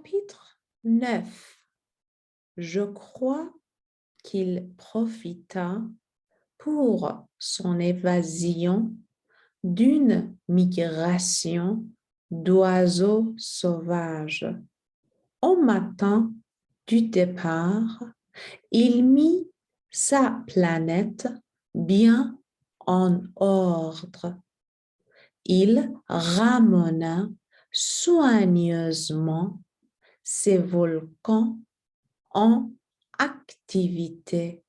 Chapitre 9. Je crois qu'il profita pour son évasion d'une migration d'oiseaux sauvages. Au matin du départ, il mit sa planète bien en ordre. Il ramena soigneusement ses volcans en activité.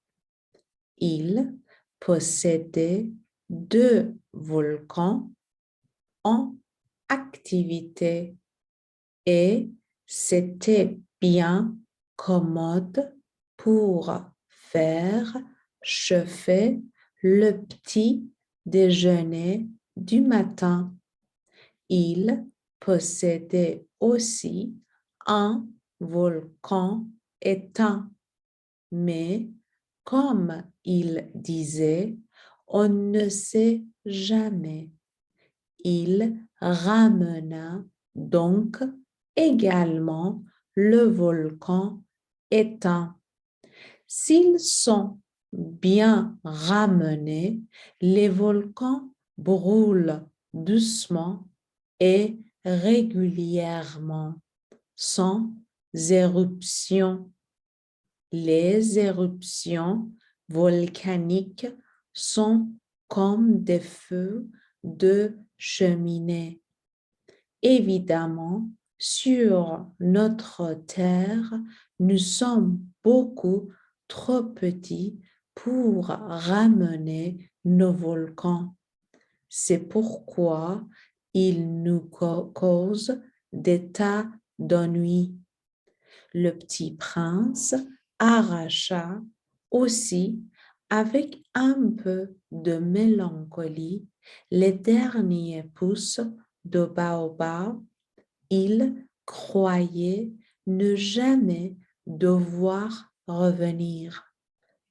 Il possédait 2 volcans en activité et c'était bien commode pour faire chauffer le petit déjeuner du matin. Il possédait aussi un volcan éteint, mais comme il disait, on ne sait jamais. Il ramena donc également le volcan éteint. S'ils sont bien ramenés, les volcans brûlent doucement et régulièrement, sans éruption. Les éruptions volcaniques sont comme des feux de cheminée. Évidemment, sur notre Terre, nous sommes beaucoup trop petits pour ramener nos volcans. C'est pourquoi ils nous causent des tas d'ennuis. Le petit prince arracha aussi, avec un peu de mélancolie, les derniers pousses de baobab. Il croyait ne jamais devoir revenir,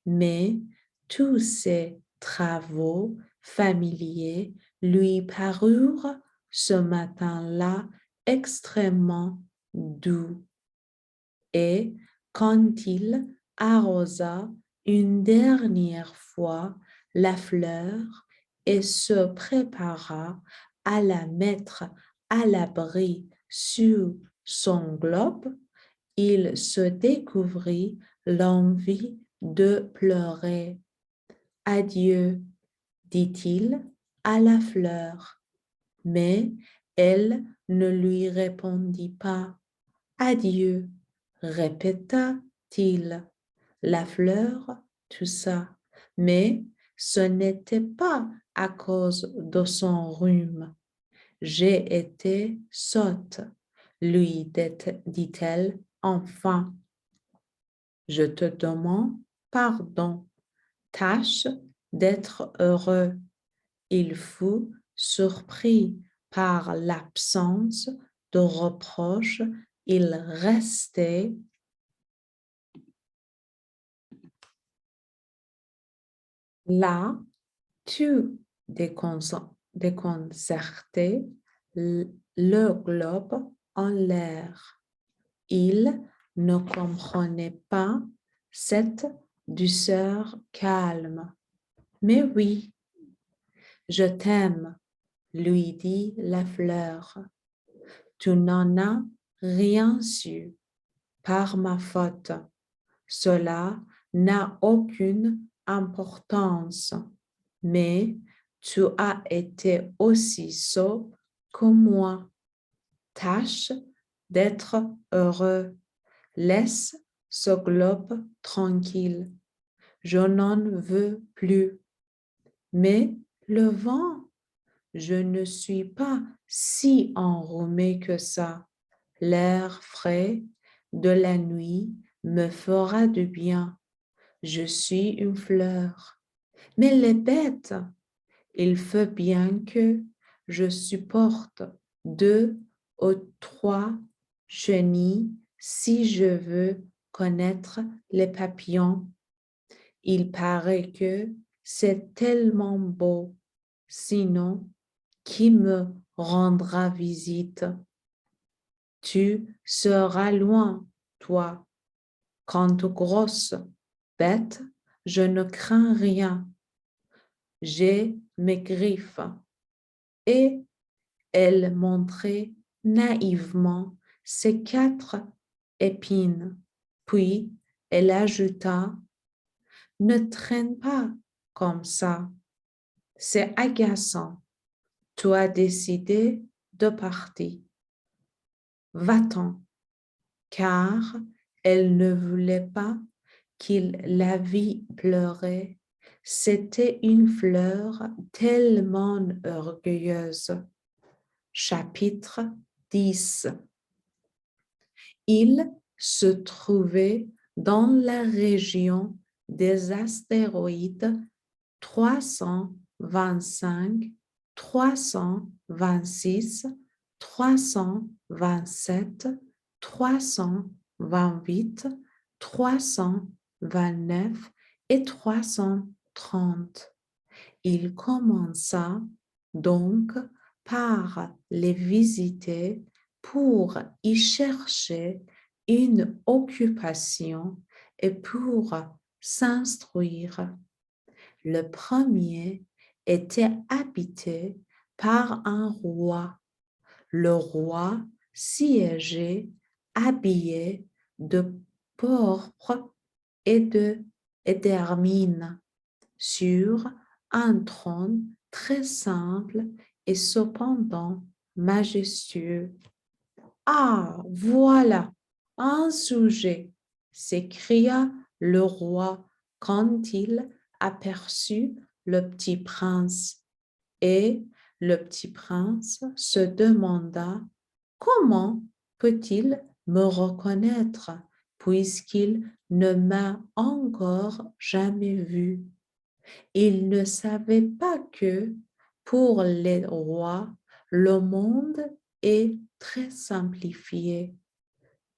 mais tous ces travaux familiers lui parurent ce matin-là extrêmement doux. Et quand il arrosa une dernière fois la fleur et se prépara à la mettre à l'abri sur son globe, il se découvrit l'envie de pleurer. « Adieu », dit-il à la fleur, mais elle ne lui répondit pas. « Adieu », répéta-t-il. La fleur toussa, mais ce n'était pas à cause de son rhume. « J'ai été sotte », lui dit-elle enfin. « Je te demande pardon. Tâche d'être heureux. » Il fut surpris par l'absence de reproche. Il restait là, tout déconcerté, le globe en l'air. Il ne comprenait pas cette douceur calme. « Mais oui, je t'aime », lui dit la fleur. « Tu n'en as rien su par ma faute. Cela n'a aucune importance, mais tu as été aussi sot que moi. Tâche d'être heureux. Laisse ce globe tranquille. Je n'en veux plus. Mais le vent, je ne suis pas si enrhumée que ça. L'air frais de la nuit me fera du bien. Je suis une fleur. Mais les bêtes, il faut bien que je supporte 2 ou 3 chenilles si je veux connaître les papillons. Il paraît que c'est tellement beau. Sinon, qui me rendra visite? Tu seras loin, toi. Quant aux grosses bêtes, je ne crains rien. J'ai mes griffes. Et elle montrait naïvement ses 4 épines. Puis elle ajouta, ne traîne pas comme ça. C'est agaçant. Tu as décidé de partir. Va-t'en, car elle ne voulait pas qu'il la vît pleurer. C'était une fleur tellement orgueilleuse. Chapitre 10. Il se trouvait dans la région des astéroïdes 325, 326, 327, 328, 329 et 330. Il commença donc par les visiter pour y chercher une occupation et pour s'instruire. Le premier était habité par un roi. Le roi siégeait habillé de pourpre et d'hermine sur un trône très simple et cependant majestueux. Ah, voilà un sujet, s'écria le roi quand il aperçut le petit prince. Et le petit prince se demanda comment peut-il me reconnaître puisqu'il ne m'a encore jamais vu. Il ne savait pas que pour les rois, le monde est très simplifié.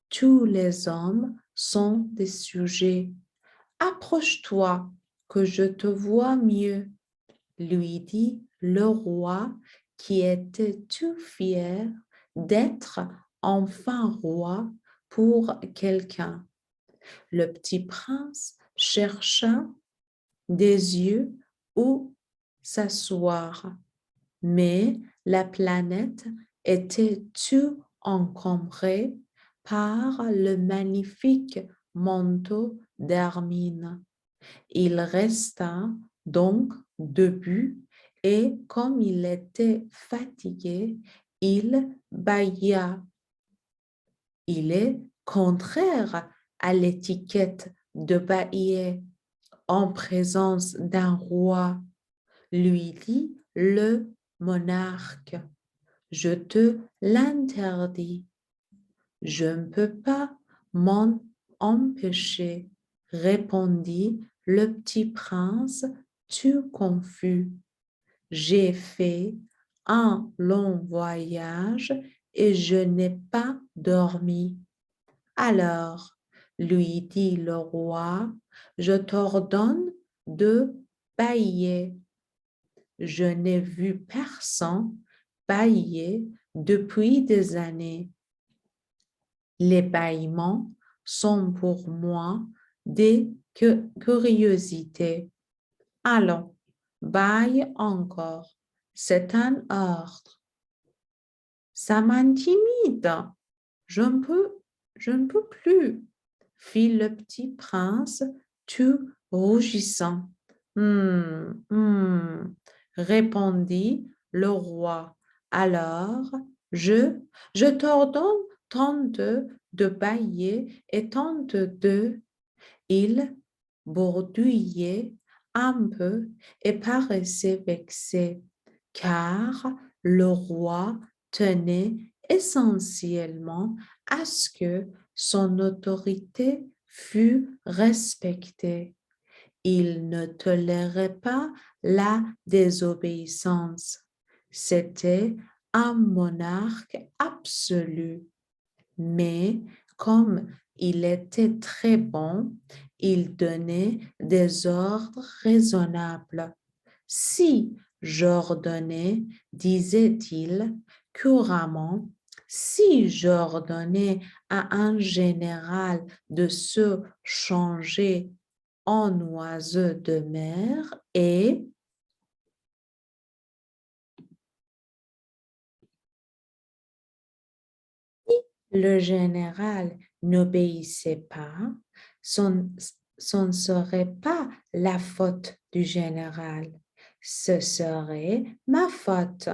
Tous les hommes sont des sujets. Approche-toi, que je te vois mieux, lui dit le roi qui était tout fier d'être enfin roi pour quelqu'un. Le petit prince chercha des yeux où s'asseoir, mais la planète était tout encombrée par le magnifique manteau d'hermine. Il resta donc debout et comme il était fatigué, il bâilla. Il est contraire à l'étiquette de bâiller en présence d'un roi, lui dit le monarque. Je te l'interdis. Je ne peux pas m'en empêcher, répondit le petit prince tout confus. J'ai fait un long voyage et je n'ai pas dormi. Alors, lui dit le roi, je t'ordonne de bâiller. Je n'ai vu personne bâiller depuis des années. Les bâillements sont pour moi des curiosités. Allons, bâille encore. C'est un ordre. Ça m'intimide. Je ne peux plus, fit le petit prince tout rougissant. Répondit le roi. Alors, je t'ordonne tante de bâiller et tante de. Il bourdouillait un peu et paraissait vexé, car le roi tenait essentiellement à ce que son autorité fût respectée. Il ne tolérait pas la désobéissance. C'était un monarque absolu. Mais comme il était très bon, il donnait des ordres raisonnables. Si j'ordonnais, disait-il couramment, Si j'ordonnais à un général de se changer en oiseau de mer et le général n'obéissait pas, ce ne serait pas la faute du général, ce serait ma faute.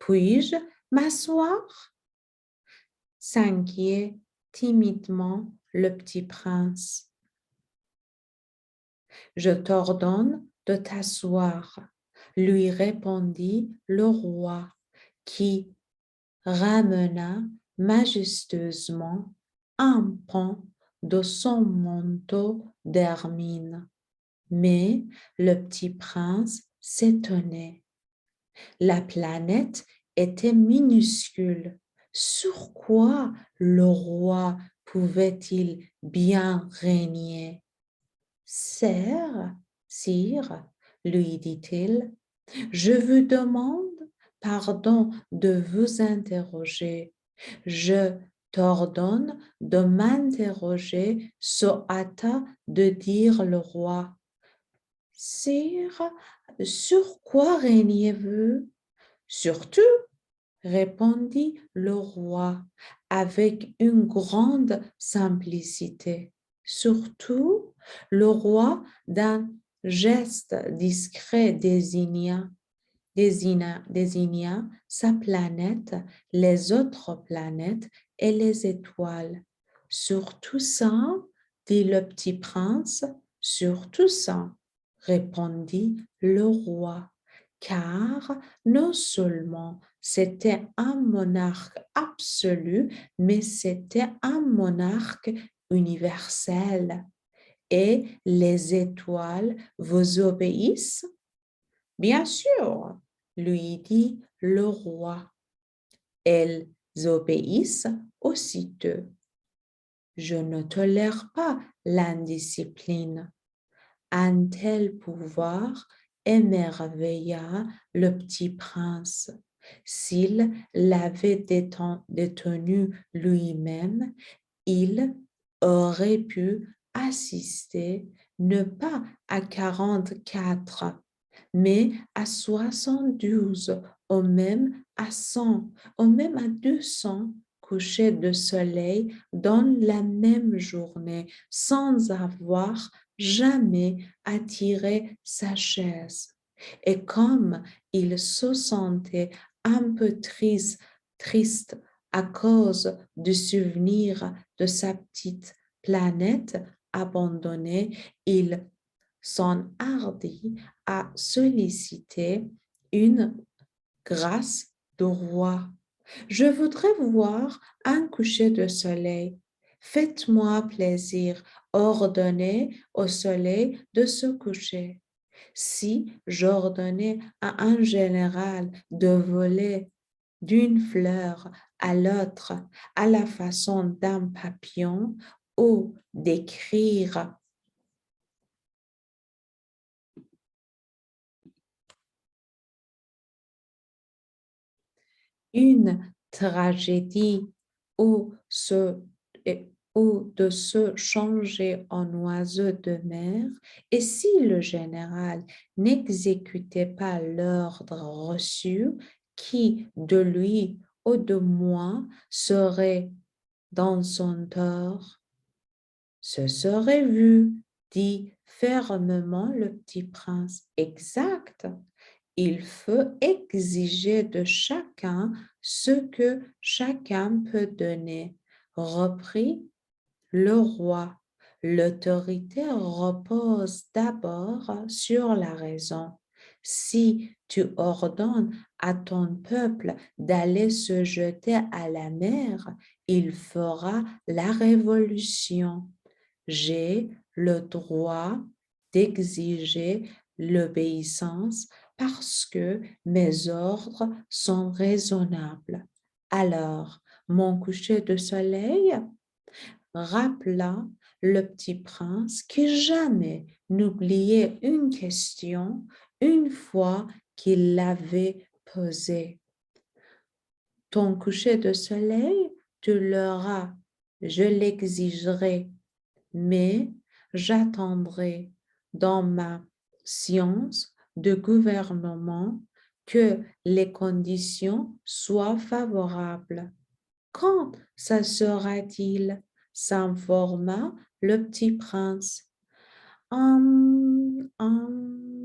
Puis-je m'asseoir? S'inquiète timidement le petit prince. Je t'ordonne de t'asseoir, lui répondit le roi, qui ramena majestueusement un pan de son manteau d'hermine. Mais le petit prince s'étonnait. La planète était minuscule. Sur quoi le roi pouvait-il bien régner? Sire, lui dit-il, je vous demande pardon de vous interroger. Je t'ordonne de m'interroger, se hâta de dire le roi. Sire, sur quoi régnez-vous? Surtout, répondit le roi avec une grande simplicité. Surtout, le roi, d'un geste discret, désigna sa planète, les autres planètes et les étoiles. Sur tout ça, dit le petit prince, sur tout ça, répondit le roi, car non seulement c'était un monarque absolu, mais c'était un monarque universel. Et les étoiles vous obéissent? Bien sûr, lui dit le roi. Elles obéissent aussitôt. Je ne tolère pas l'indiscipline. Un tel pouvoir émerveilla le petit prince. S'il l'avait détenu lui-même, il aurait pu assister ne pas à 44, mais à 72, ou même à 100, ou même à 200 couchers de soleil dans la même journée, sans avoir jamais attiré sa chaise. Et comme il se sentait un peu triste à cause du souvenir de sa petite planète abandonnée, il s'enhardit à solliciter une grâce de roi. Je voudrais voir un coucher de soleil. Faites-moi plaisir, ordonnez au soleil de se coucher. Si j'ordonnais à un général de voler d'une fleur à l'autre à la façon d'un papillon ou d'écrire une tragédie ou, ou de se changer en oiseau de mer, et si le général n'exécutait pas l'ordre reçu, qui de lui ou de moi serait dans son tort? Ce serait vu, dit fermement le petit prince. Exact. Il faut exiger de chacun ce que chacun peut donner, reprit le roi. L'autorité repose d'abord sur la raison. Si tu ordonnes à ton peuple d'aller se jeter à la mer, il fera la révolution. J'ai le droit d'exiger l'obéissance parce que mes ordres sont raisonnables. Alors, mon coucher de soleil rappela le petit prince qui jamais n'oubliait une question une fois qu'il l'avait posée. Ton coucher de soleil, tu l'auras, je l'exigerai, mais j'attendrai dans ma science de gouvernement que les conditions soient favorables. Quand ça sera-t-il? S'informa le petit prince.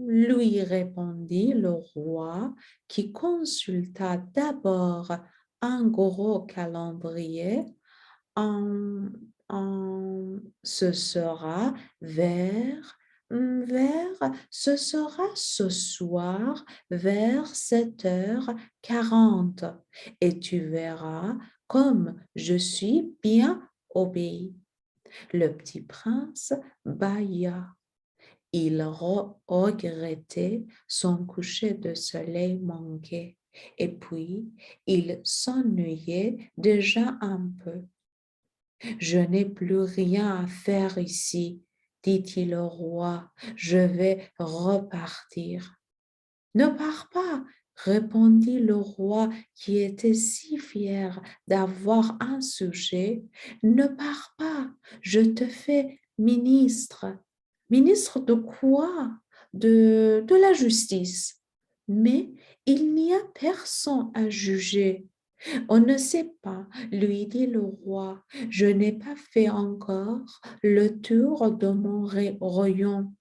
Lui répondit le roi qui consulta d'abord un gros calendrier. Hum, Ce sera ce sera ce soir vers 7h40 et tu verras comme je suis bien obéi. Le petit prince bâilla. Il regrettait son coucher de soleil manqué et puis il s'ennuyait déjà un peu. Je n'ai plus rien à faire ici, dit-il au roi, je vais repartir. Ne pars pas, répondit le roi qui était si fier d'avoir un sujet. Ne pars pas, je te fais ministre. Ministre de quoi? De la justice. Mais il n'y a personne à juger. On ne sait pas, lui dit le roi, je n'ai pas fait encore le tour de mon royaume.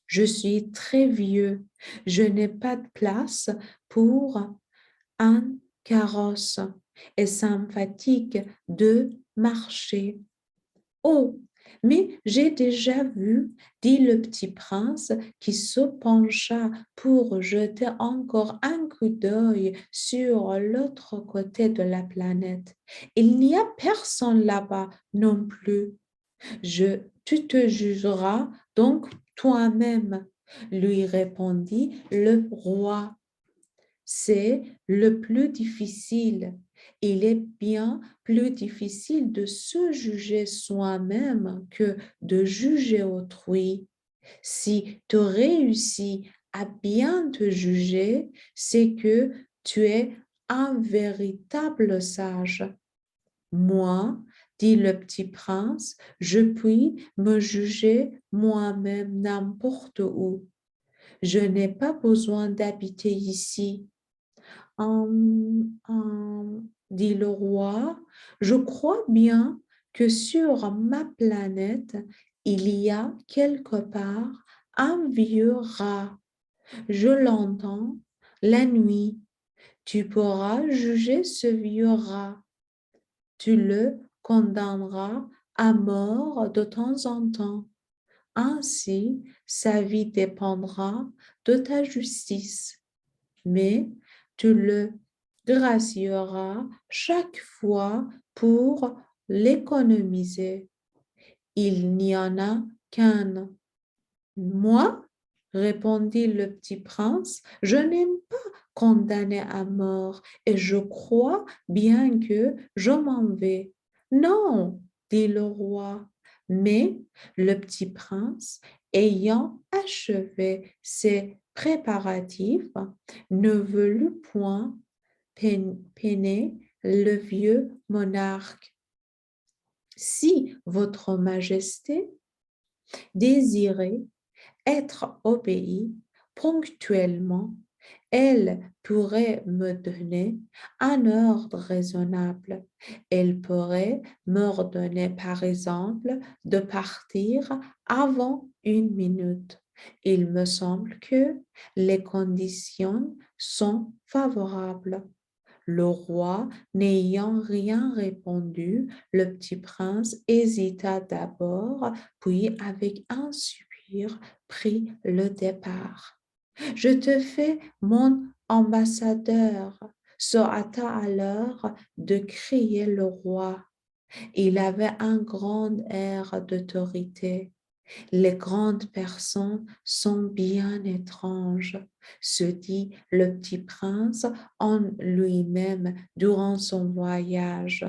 Je suis très vieux, je n'ai pas de place pour un carrosse et ça me fatigue de marcher. Oh, mais j'ai déjà vu, dit le petit prince qui se pencha pour jeter encore un coup d'œil sur l'autre côté de la planète. Il n'y a personne là-bas non plus. Tu te jugeras donc toi-même, lui répondit le roi. C'est le plus difficile. Il est bien plus difficile de se juger soi-même que de juger autrui. Si tu réussis à bien te juger, c'est que tu es un véritable sage. Moi, dit le petit prince, je puis me juger moi-même n'importe où. Je n'ai pas besoin d'habiter ici. Dit le roi, je crois bien que sur ma planète, il y a quelque part un vieux rat. Je l'entends la nuit. Tu pourras juger ce vieux rat. Tu le condamneras à mort de temps en temps. Ainsi, sa vie dépendra de ta justice, mais tu le gracieras chaque fois pour l'économiser. Il n'y en a qu'un. Moi, répondit le petit prince, je n'aime pas condamner à mort et je crois bien que je m'en vais. Non, dit le roi. Mais le petit prince, ayant achevé ses préparatifs, ne voulut point peiner le vieux monarque. Si votre majesté désirait être obéie ponctuellement, elle pourrait me donner un ordre raisonnable. Elle pourrait m'ordonner, par exemple, de partir avant 1 minute. Il me semble que les conditions sont favorables. Le roi n'ayant rien répondu, le petit prince hésita d'abord, puis avec un soupir prit le départ. Je te fais mon ambassadeur, se hâta alors de crier le roi. Il avait un grand air d'autorité. Les grandes personnes sont bien étranges, se dit le petit prince en lui-même durant son voyage.